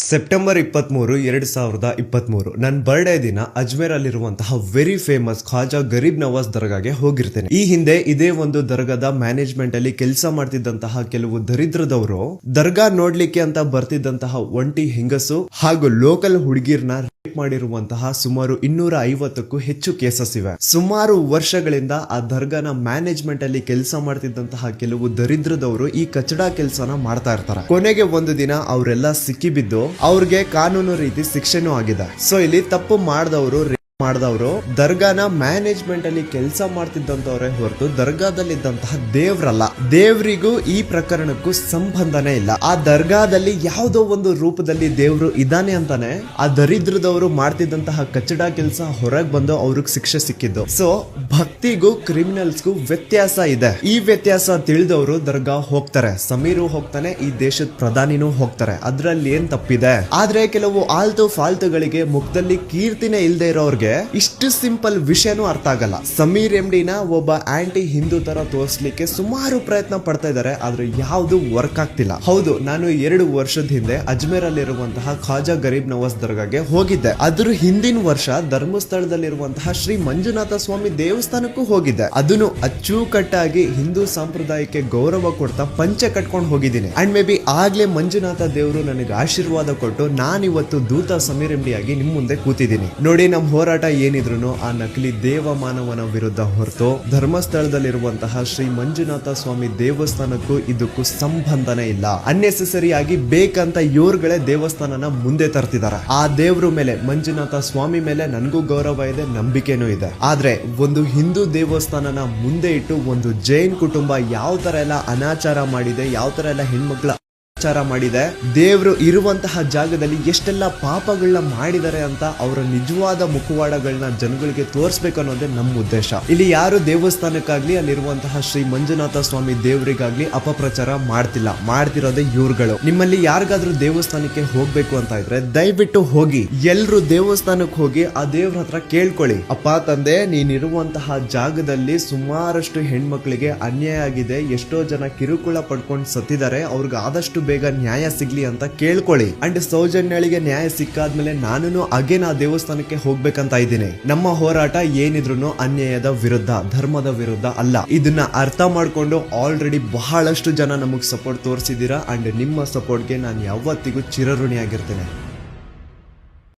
September 23, 2023 ನನ್ನ birthday ದಿನ ಅಜ್ಮೇರ್ ಅಲ್ಲಿರುವಂತಹ ವೆರಿ ಫೇಮಸ್ ಖ್ವಾಜಾ ಗರೀಬ್ ನವಾಜ್ ದರ್ಗಾಗೆ ಹೋಗಿರ್ತೇನೆ. ಈ ಹಿಂದೆ ಇದೇ ಒಂದು ದರ್ಗಾದ ಮ್ಯಾನೇಜ್ಮೆಂಟ್ ಅಲ್ಲಿ ಕೆಲಸ ಮಾಡ್ತಿದ್ದಂತಹ ಕೆಲವು ದರಿದ್ರದವರು ದರ್ಗಾ ನೋಡ್ಲಿಕ್ಕೆ ಅಂತ ಬರ್ತಿದ್ದಂತಹ ಒಂಟಿ ಹೆಂಗಸು ಹಾಗೂ ಲೋಕಲ್ ಹುಡುಗಿರ್ನ ರೇಪ್ ಮಾಡಿರುವಂತಹ ಸುಮಾರು 250ಕ್ಕೂ ಹೆಚ್ಚು ಕೇಸಸ್ ಇವೆ. ಸುಮಾರು ವರ್ಷಗಳಿಂದ ಆ ದರ್ಗಾನ ಮ್ಯಾನೇಜ್ಮೆಂಟ್ ಅಲ್ಲಿ ಕೆಲಸ ಮಾಡ್ತಿದ್ದಂತಹ ಕೆಲವು ದರಿದ್ರದವರು ಈ ಕಚಡಾ ಕೆಲಸನ ಮಾಡ್ತಾ ಇರ್ತಾರೆ. ಕೊನೆಗೆ ಒಂದು ದಿನ ಅವರೆಲ್ಲ ಸಿಕ್ಕಿಬಿದ್ದು ಅವ್ರಿಗೆ ಕಾನೂನು ರೀತಿ ಶಿಕ್ಷೆನೂ ಆಗಿದೆ. ಸೊ ಇಲ್ಲಿ ತಪ್ಪು ಮಾಡಿದವರು ದರ್ಗಾನ ಮ್ಯಾನೇಜ್ಮೆಂಟ್ ಅಲ್ಲಿ ಕೆಲಸ ಮಾಡ್ತಿದ್ದಂತವ್ರೆ ಹೊರತು ದರ್ಗಾದಲ್ಲಿದ್ದಂತಹ ದೇವ್ರಲ್ಲ. ದೇವ್ರಿಗೂ ಈ ಪ್ರಕರಣಕ್ಕೂ ಸಂಬಂಧನೇ ಇಲ್ಲ. ಆ ದರ್ಗಾದಲ್ಲಿ ಯಾವುದೋ ಒಂದು ರೂಪದಲ್ಲಿ ದೇವ್ರು ಇದಾನೆ ಅಂತಾನೆ ಆ ದರಿದ್ರದವರು ಮಾಡ್ತಿದ್ದಂತಹ ಕಚಡಾ ಕೆಲಸ ಹೊರಗೆ ಬಂದು ಅವ್ರಿಗೆ ಶಿಕ್ಷೆ ಸಿಕ್ಕಿದ್ದು. ಸೊ ಭಕ್ತಿಗೂ ಕ್ರಿಮಿನಲ್ಸ್ಗೂ ವ್ಯತ್ಯಾಸ ಇದೆ. ಈ ವ್ಯತ್ಯಾಸ ತಿಳಿದವರು ದರ್ಗಾ ಹೋಗ್ತಾರೆ. ಸಮೀರು ಹೋಗ್ತಾನೆ, ಈ ದೇಶದ ಪ್ರಧಾನಿನೂ ಹೋಗ್ತಾರೆ. ಅದ್ರಲ್ಲಿ ಏನ್ ತಪ್ಪಿದೆ? ಆದ್ರೆ ಕೆಲವು ಆಲ್ತು ಫಾಲ್ತುಗಳಿಗೆ ಮುಖದಲ್ಲಿ ಕೀರ್ತಿನೇ ಇಲ್ದೇ ಇರೋರ್ಗೆ ಇಷ್ಟು ಸಿಂಪಲ್ ವಿಷಯನೂ ಅರ್ಥ ಆಗಲ್ಲ. ಸಮೀರ್ ಎಂಡಿನ ಒಬ್ಬ ಆಂಟಿ ಹಿಂದೂ ತರ ತೋರಿಸ್ಲಿಕ್ಕೆ ಸುಮಾರು ಪ್ರಯತ್ನ ಪಡ್ತಾ ಇದಾರೆ, ಆದ್ರೆ ಯಾವ್ದು ವರ್ಕ್ ಆಗ್ತಿಲ್ಲ. ಹೌದು, ನಾನು 2 ವರ್ಷದ ಹಿಂದೆ ಅಜ್ಮೇರ್ ಅಲ್ಲಿರುವಂತಹ ಖ್ವಾಜಾ ಗರೀಬ್ ನವಾಜ್ ದರ್ಗಾಗೆ ಹೋಗಿದ್ದೆ. ಅದ್ರ ಹಿಂದಿನ ವರ್ಷ ಧರ್ಮಸ್ಥಳದಲ್ಲಿರುವಂತಹ ಶ್ರೀ ಮಂಜುನಾಥ ಸ್ವಾಮಿ ದೇವಸ್ಥಾನಕ್ಕೂ ಹೋಗಿದ್ದೆ. ಅದನ್ನು ಅಚ್ಚುಕಟ್ಟಾಗಿ ಹಿಂದೂ ಸಂಪ್ರದಾಯಕ್ಕೆ ಗೌರವ ಕೊಡ್ತಾ ಪಂಚೆ ಕಟ್ಕೊಂಡು ಹೋಗಿದ್ದೀನಿ. ಅಂಡ್ ಮೇ ಬಿ ಆಗ್ಲೇ ಮಂಜುನಾಥ ದೇವರು ನನಗೆ ಆಶೀರ್ವಾದ ಕೊಟ್ಟು ನಾನಿವತ್ತು ದೂತ ಸಮೀರ್ ಎಂಡಿ ಆಗಿ ನಿಮ್ ಮುಂದೆ ಕೂತಿದ್ದೀನಿ. ನೋಡಿ, ನಮ್ ಹೋರಾಟ ಏನಿದ್ರು ಆ ನಕಲಿ ದೇವ ಮಾನವನ ವಿರುದ್ಧ ಹೊರತು ಧರ್ಮಸ್ಥಳದಲ್ಲಿರುವಂತಹ ಶ್ರೀ ಮಂಜುನಾಥ ಸ್ವಾಮಿ ದೇವಸ್ಥಾನಕ್ಕೂ ಇದಕ್ಕೂ ಸಂಬಂಧನೇ ಇಲ್ಲ. ಅನ್ನೆಸೆಸರಿ ಆಗಿ ಬೇಕಂತ ಇವ್ರುಗಳೇ ದೇವಸ್ಥಾನನ ಮುಂದೆ ತರ್ತಿದಾರೆ. ಆ ದೇವ್ರ ಮೇಲೆ, ಮಂಜುನಾಥ ಸ್ವಾಮಿ ಮೇಲೆ ನನಗೂ ಗೌರವ ಇದೆ, ನಂಬಿಕೆನೂ ಇದೆ. ಆದ್ರೆ ಒಂದು ಹಿಂದೂ ದೇವಸ್ಥಾನನ ಮುಂದೆ ಇಟ್ಟು ಒಂದು ಜೈನ್ ಕುಟುಂಬ ಯಾವ ತರ ಎಲ್ಲ ಅನಾಚಾರ ಮಾಡಿದೆ, ಯಾವ ತರ ಎಲ್ಲ ಹೆಣ್ಮಕ್ಳ ಮಾಡಿದೆ, ದೇವ್ರು ಇರುವಂತಹ ಜಾಗದಲ್ಲಿ ಎಷ್ಟೆಲ್ಲ ಪಾಪಗಳನ್ನ ಮಾಡಿದ್ದಾರೆ ಅಂತ ಅವರ ನಿಜವಾದ ಮುಖವಾಡಗಳನ್ನ ಜನಗಳಿಗೆ ತೋರಿಸ್ಬೇಕು ಅನ್ನೋದೇ ನಮ್ಮ ಉದ್ದೇಶ. ಇಲ್ಲಿ ಯಾರು ದೇವಸ್ಥಾನಕ್ಕಾಗ್ಲಿ ಅಲ್ಲಿರುವಂತಹ ಶ್ರೀ ಮಂಜುನಾಥ ಸ್ವಾಮಿ ದೇವರಿಗಾಗ್ಲಿ ಅಪಪ್ರಚಾರ ಮಾಡ್ತಿರೋದೇ ಇವ್ರುಗಳು. ನಿಮ್ಮಲ್ಲಿ ಯಾರಿಗಾದ್ರೂ ದೇವಸ್ಥಾನಕ್ಕೆ ಹೋಗ್ಬೇಕು ಅಂತ ಇದ್ರೆ ದಯವಿಟ್ಟು ಹೋಗಿ, ಎಲ್ರು ದೇವಸ್ಥಾನಕ್ಕೆ ಹೋಗಿ ಆ ದೇವ್ರ ಹತ್ರ ಕೇಳ್ಕೊಳ್ಳಿ, ಅಪ್ಪ ತಂದೆ ನೀನಿರುವಂತಹ ಜಾಗದಲ್ಲಿ ಸುಮಾರಷ್ಟು ಹೆಣ್ಮಕ್ಳಿಗೆ ಅನ್ಯಾಯ ಆಗಿದೆ, ಎಷ್ಟೋ ಜನ ಕಿರುಕುಳ ಪಡ್ಕೊಂಡು ಸತ್ತಿದ್ದಾರೆ, ಅವ್ರಿಗೆ ಆದಷ್ಟು ಬೇಗ ನ್ಯಾಯ ಸಿಗ್ಲಿ ಅಂತ ಕೇಳ್ಕೊಳ್ಳಿ. ಅಂಡ್ ಸೌಜನ್ಯಳಿಗೆ ನ್ಯಾಯ ಸಿಕ್ಕಾದ್ಮೇಲೆ ನಾನು ಅಗೇನ್ ಆ ದೇವಸ್ಥಾನಕ್ಕೆ ಹೋಗ್ಬೇಕಂತ ಇದ್ದೀನಿ. ನಮ್ಮ ಹೋರಾಟ ಏನಿದ್ರು ಅನ್ಯಾಯದ ವಿರುದ್ಧ, ಧರ್ಮದ ವಿರುದ್ಧ ಅಲ್ಲ. ಇದನ್ನ ಅರ್ಥ ಮಾಡ್ಕೊಂಡು ಆಲ್ರೆಡಿ ಬಹಳಷ್ಟು ಜನ ನಮಗ್ ಸಪೋರ್ಟ್ ತೋರಿಸಿದೀರಾ. ಅಂಡ್ ನಿಮ್ಮ ಸಪೋರ್ಟ್ಗೆ ನಾನು ಯಾವತ್ತಿಗೂ ಚಿರಋಣಿಯಾಗಿರ್ತೇನೆ.